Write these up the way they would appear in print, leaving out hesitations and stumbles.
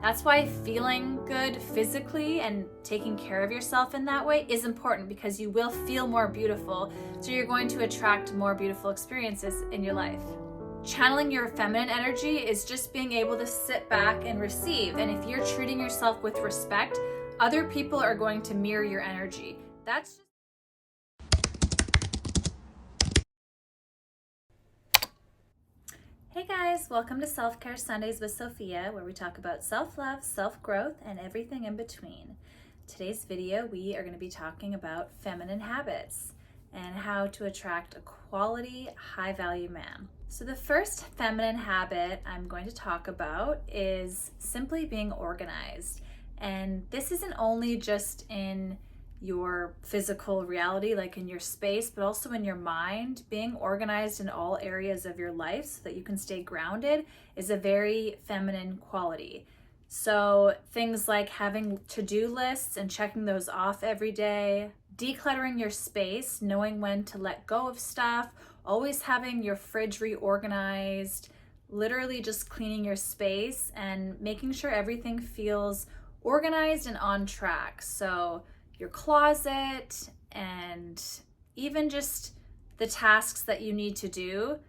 That's why feeling good physically and taking care of yourself in that way is important, because you will feel more beautiful, so you're going to attract more beautiful experiences in your life. Channeling your feminine energy is just being able to sit back and receive. And if you're treating yourself with respect, other people are going to mirror your energy. That's just... Hey guys, welcome to Self-Care Sundays with Sophia, where we talk about self-love, self-growth, and everything in between. Today's video, we are going to be talking about feminine habits and how to attract a quality, high-value man. So the first feminine habit I'm going to talk about is simply being organized. And this isn't only just in your physical reality, like in your space, but also in your mind. Being organized in all areas of your life so that you can stay grounded is a very feminine quality. So things like having to-do lists and checking those off every day, decluttering your space, knowing when to let go of stuff, always having your fridge reorganized, literally just cleaning your space and making sure everything feels organized and on track. So your closet and even just the tasks that you need to do,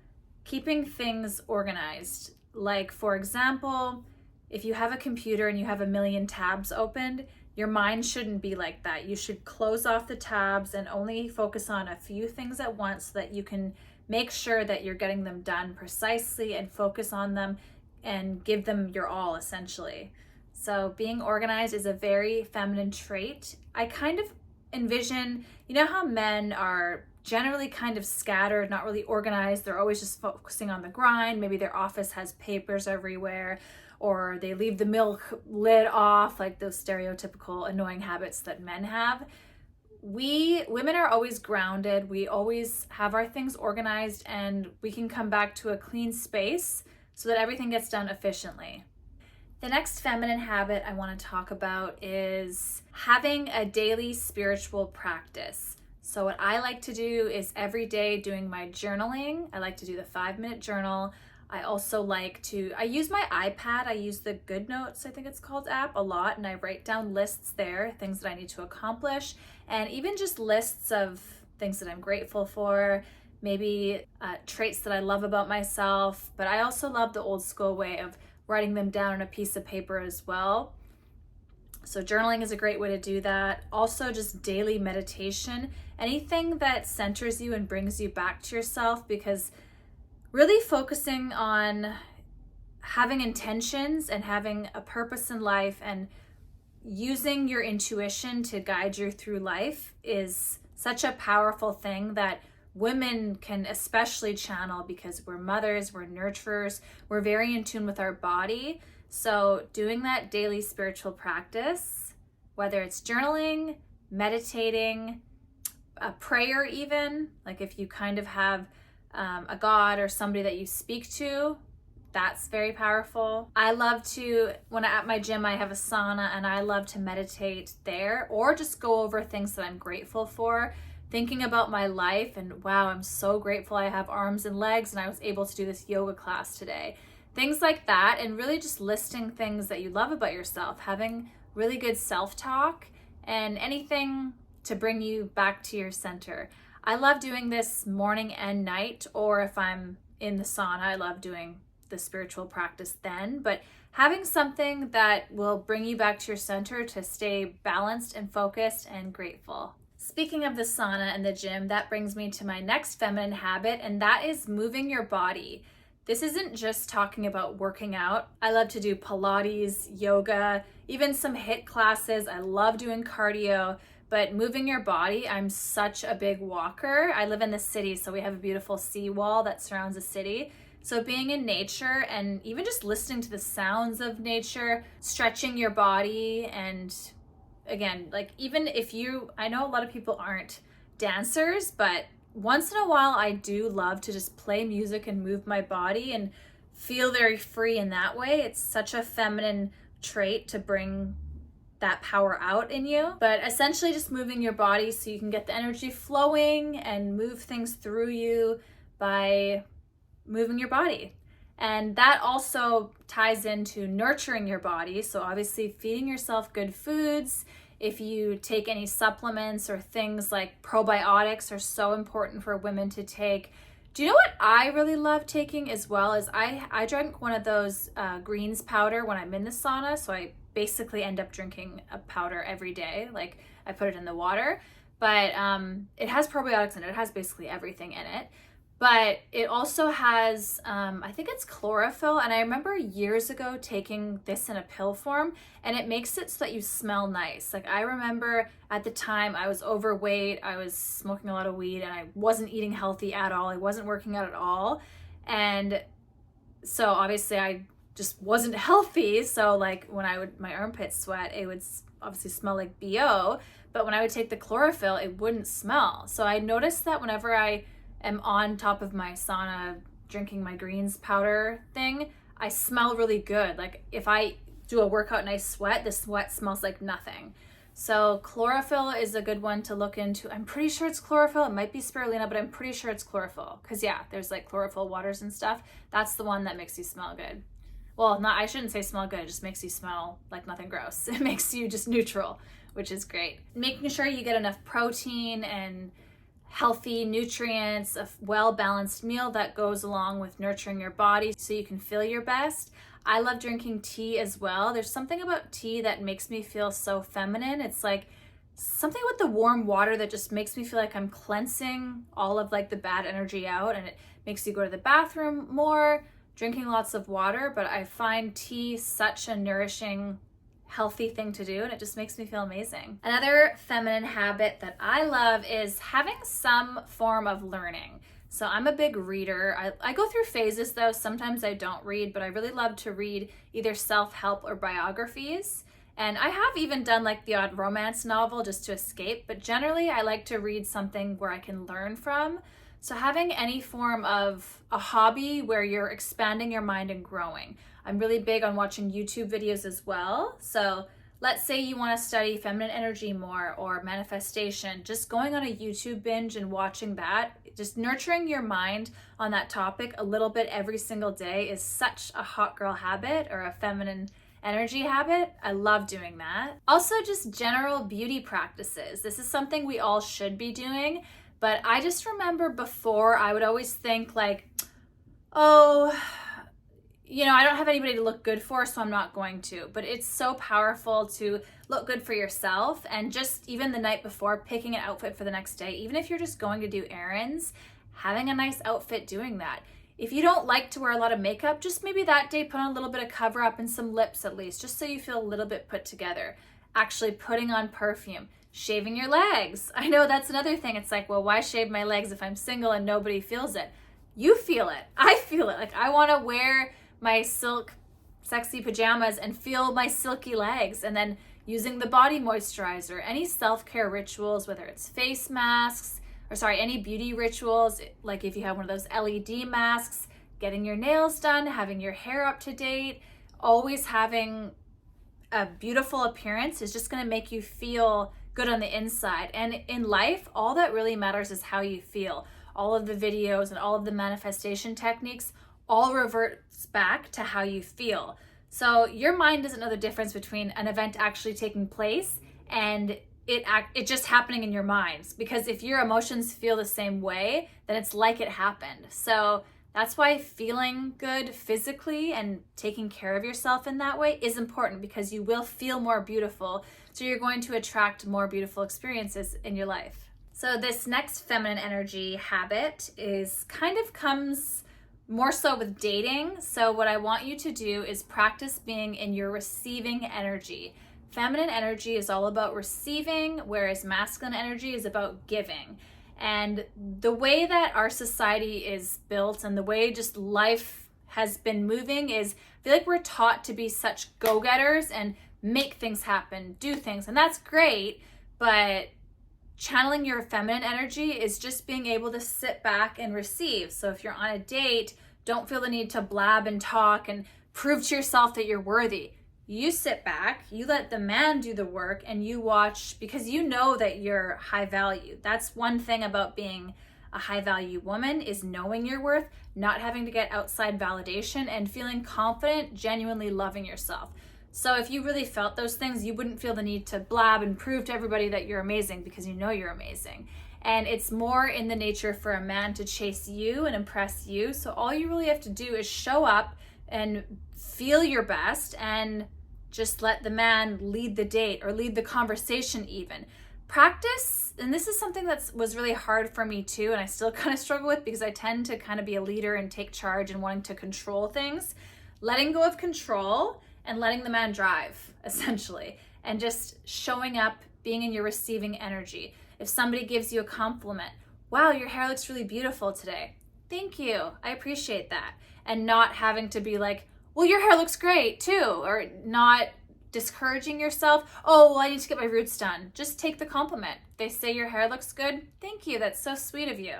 keeping things organized. Like, for example, if you have a computer and you have a million tabs opened, your mind shouldn't be like that. You should close off the tabs and only focus on a few things at once so that you can make sure that you're getting them done precisely and focus on them and give them your all, essentially. So being organized is a very feminine trait. I kind of envision, you know how men are generally kind of scattered, not really organized. They're always just focusing on the grind. Maybe their office has papers everywhere, or they leave the milk lid off, like those stereotypical annoying habits that men have. We women are always grounded. We always have our things organized, and we can come back to a clean space so that everything gets done efficiently. The next feminine habit I want to talk about is having a daily spiritual practice. So what I like to do is every day doing my journaling. I like to do the 5-minute journal. I also I use my iPad. I use the Good Notes, I think it's called, app a lot, and I write down lists there, things that I need to accomplish, and even just lists of things that I'm grateful for, maybe traits that I love about myself. But I also love the old school way of writing them down on a piece of paper as well. So journaling is a great way to do that. Also, just daily meditation, anything that centers you and brings you back to yourself, because really focusing on having intentions and having a purpose in life and using your intuition to guide you through life is such a powerful thing that women can especially channel, because we're mothers, we're nurturers, we're very in tune with our body. So doing that daily spiritual practice, whether it's journaling, meditating, a prayer even, like if you kind of have a God or somebody that you speak to, that's very powerful. I love to, when I'm at my gym, I have a sauna, and I love to meditate there or just go over things that I'm grateful for, thinking about my life and wow, I'm so grateful I have arms and legs and I was able to do this yoga class today. Things like that, and really just listing things that you love about yourself, having really good self-talk and anything to bring you back to your center. I love doing this morning and night, or if I'm in the sauna, I love doing the spiritual practice then, but having something that will bring you back to your center to stay balanced and focused and grateful. Speaking of the sauna and the gym, that brings me to my next feminine habit, and that is moving your body. This isn't just talking about working out. I love to do Pilates, yoga, even some HIIT classes. I love doing cardio, but moving your body, I'm such a big walker. I live in the city, so we have a beautiful seawall that surrounds the city. So being in nature and even just listening to the sounds of nature, stretching your body, and again, like even if I know a lot of people aren't dancers, but once in a while I do love to just play music and move my body and feel very free in that way. It's such a feminine trait to bring that power out in you, but essentially just moving your body so you can get the energy flowing and move things through you by moving your body. And that also ties into nurturing your body. So obviously feeding yourself good foods. If you take any supplements or things like probiotics are so important for women to take. Do you know what I really love taking as well? Is I drank one of those greens powder when I'm in the sauna. So I basically end up drinking a powder every day. Like I put it in the water, but it has probiotics in it. It has basically everything in it. But it also has, I think it's chlorophyll. And I remember years ago taking this in a pill form, and it makes it so that you smell nice. Like I remember at the time I was overweight, I was smoking a lot of weed, and I wasn't eating healthy at all. I wasn't working out at all. And so obviously I just wasn't healthy. So like when my armpits sweat, it would obviously smell like BO. But when I would take the chlorophyll, it wouldn't smell. So I noticed that whenever I am on top of my sauna drinking my greens powder thing, I smell really good. Like if I do a workout and I sweat, the sweat smells like nothing. So chlorophyll is a good one to look into. I'm pretty sure it's chlorophyll. It might be spirulina, but I'm pretty sure it's chlorophyll. Because yeah, there's like chlorophyll waters and stuff. That's the one that makes you smell good. Well, I shouldn't say smell good. It just makes you smell like nothing gross. It makes you just neutral, which is great. Making sure you get enough protein and healthy nutrients, a well-balanced meal that goes along with nurturing your body so you can feel your best. I love drinking tea as well. There's something about tea that makes me feel so feminine. It's like something with the warm water that just makes me feel like I'm cleansing all of like the bad energy out, and it makes you go to the bathroom more, drinking lots of water. But I find tea such a nourishing, healthy thing to do, and it just makes me feel amazing. Another feminine habit that I love is having some form of learning. So I'm a big reader. I go through phases though. Sometimes I don't read, but I really love to read either self-help or biographies. And I have even done like the odd romance novel just to escape, but generally I like to read something where I can learn from. So having any form of a hobby where you're expanding your mind and growing. I'm really big on watching YouTube videos as well. So let's say you want to study feminine energy more or manifestation, just going on a YouTube binge and watching that, just nurturing your mind on that topic a little bit every single day is such a hot girl habit or a feminine energy habit. I love doing that. Also, just general beauty practices. This is something we all should be doing, but I just remember before I would always think like, oh, I don't have anybody to look good for, so I'm not going to. But it's so powerful to look good for yourself, and just even the night before, picking an outfit for the next day, even if you're just going to do errands, having a nice outfit doing that. If you don't like to wear a lot of makeup, just maybe that day put on a little bit of cover up and some lips at least, just so you feel a little bit put together. Actually putting on perfume, shaving your legs. I know that's another thing. It's like, well, why shave my legs if I'm single and nobody feels it? You feel it. I feel it. Like I want to wear my silk sexy pajamas and feel my silky legs, and then using the body moisturizer, any self-care rituals, whether it's face masks, any beauty rituals, like if you have one of those LED masks, getting your nails done, having your hair up to date, always having a beautiful appearance is just going to make you feel good on the inside. And in life, all that really matters is how you feel. All of the videos and all of the manifestation techniques all reverts back to how you feel. So your mind doesn't know the difference between an event actually taking place and it just happening in your mind. Because if your emotions feel the same way, then it's like it happened. So that's why feeling good physically and taking care of yourself in that way is important, because you will feel more beautiful. So you're going to attract more beautiful experiences in your life. So this next feminine energy habit comes more so with dating. So what I want you to do is practice being in your receiving energy. Feminine energy is all about receiving, whereas masculine energy is about giving. And the way that our society is built and the way just life has been moving is, I feel like we're taught to be such go-getters and make things happen, do things, and that's great, but channeling your feminine energy is just being able to sit back and receive. So if you're on a date, don't feel the need to blab and talk and prove to yourself that you're worthy. You sit back, you let the man do the work, and you watch, because you know that you're high value. That's one thing about being A high value woman is knowing your worth, not having to get outside validation, and feeling confident, genuinely loving yourself. So if you really felt those things, you wouldn't feel the need to blab and prove to everybody that you're amazing, because you know you're amazing. And it's more in the nature for a man to chase you and impress you. So all you really have to do is show up and feel your best and just let the man lead the date or lead the conversation even. Practice, and this is something that was really hard for me too, and I still kind of struggle with because I tend to kind of be a leader and take charge and wanting to control things. Letting go of control and letting the man drive, essentially, and just showing up, being in your receiving energy. If somebody gives you a compliment, wow, your hair looks really beautiful today. Thank you, I appreciate that. And not having to be like, well, your hair looks great too, or not discouraging yourself. Oh, well, I need to get my roots done. Just take the compliment. They say your hair looks good. Thank you, that's so sweet of you.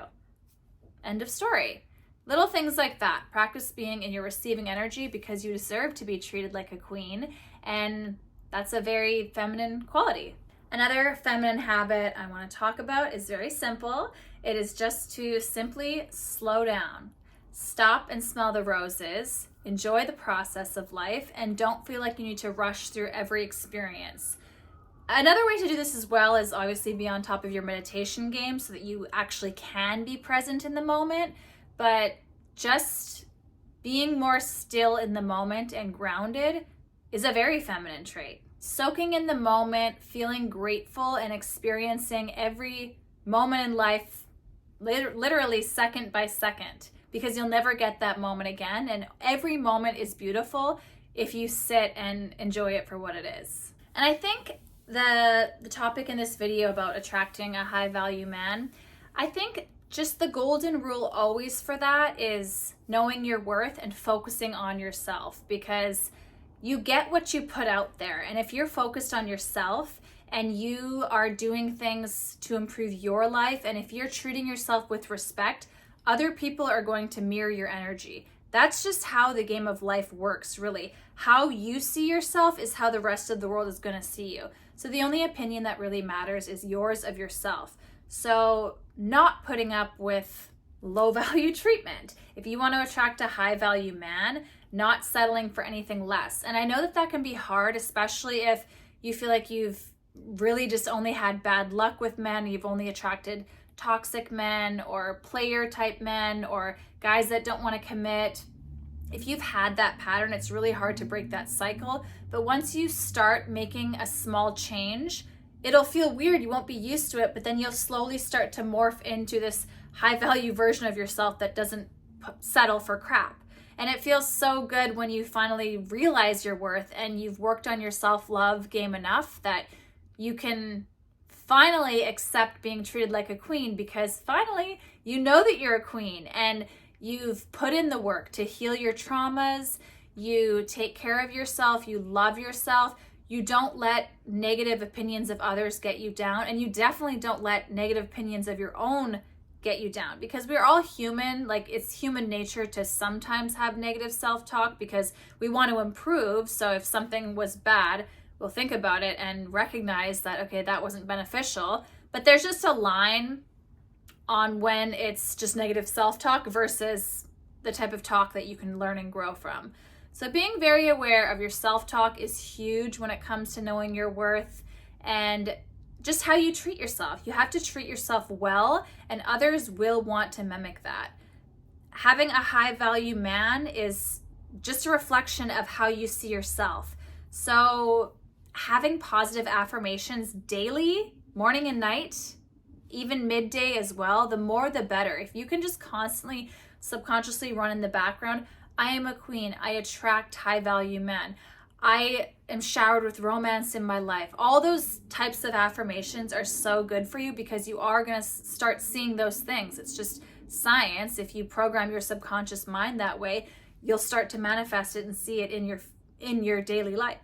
End of story. Little things like that. Practice being in your receiving energy because you deserve to be treated like a queen, and that's a very feminine quality. Another feminine habit I want to talk about is very simple. It is just to simply slow down. Stop and smell the roses. Enjoy the process of life, and don't feel like you need to rush through every experience. Another way to do this as well is obviously be on top of your meditation game so that you actually can be present in the moment, but just being more still in the moment and grounded is a very feminine trait. Soaking in the moment, feeling grateful, and experiencing every moment in life literally second by second, because you'll never get that moment again, and every moment is beautiful if you sit and enjoy it for what it is. And I think the topic in this video about attracting a high value man, I think just the golden rule always for that is knowing your worth and focusing on yourself, because you get what you put out there. And if you're focused on yourself and you are doing things to improve your life, and if you're treating yourself with respect, other people are going to mirror your energy. That's just how the game of life works, really. How you see yourself is how the rest of the world is going to see you. So the only opinion that really matters is yours of yourself. So not putting up with low value treatment. If you want to attract a high value man, not settling for anything less. And I know that that can be hard, especially if you feel like you've really just only had bad luck with men, you've only attracted toxic men or player type men or guys that don't want to commit. If you've had that pattern, it's really hard to break that cycle. But once you start making a small change, it'll feel weird, you won't be used to it, but then you'll slowly start to morph into this high value version of yourself that doesn't settle for crap. And it feels so good when you finally realize your worth and you've worked on your self-love game enough that you can finally accept being treated like a queen, because finally you know that you're a queen and you've put in the work to heal your traumas, you take care of yourself, you love yourself, you don't let negative opinions of others get you down, and you definitely don't let negative opinions of your own get you down, because we're all human. Like, it's human nature to sometimes have negative self-talk because we want to improve. So if something was bad, we'll think about it and recognize that, okay, that wasn't beneficial. But there's just a line on when it's just negative self-talk versus the type of talk that you can learn and grow from. So being very aware of your self-talk is huge when it comes to knowing your worth and just how you treat yourself. You have to treat yourself well, and others will want to mimic that. Having a high value man is just a reflection of how you see yourself. So having positive affirmations daily, morning and night, even midday as well, the more the better. If you can just constantly subconsciously run in the background, I am a queen, I attract high value men, I am showered with romance in my life. All those types of affirmations are so good for you because you are going to start seeing those things. It's just science. If you program your subconscious mind that way, you'll start to manifest it and see it in your daily life.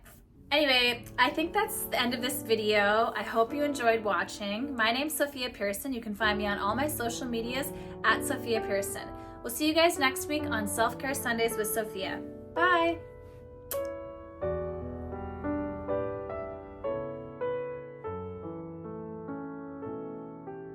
Anyway, I think that's the end of this video. I hope you enjoyed watching. My name's Sophia Pearson. You can find me on all my social medias at Sophia Pearson. We'll see you guys next week on Self-Care Sundays with Sophia. Bye!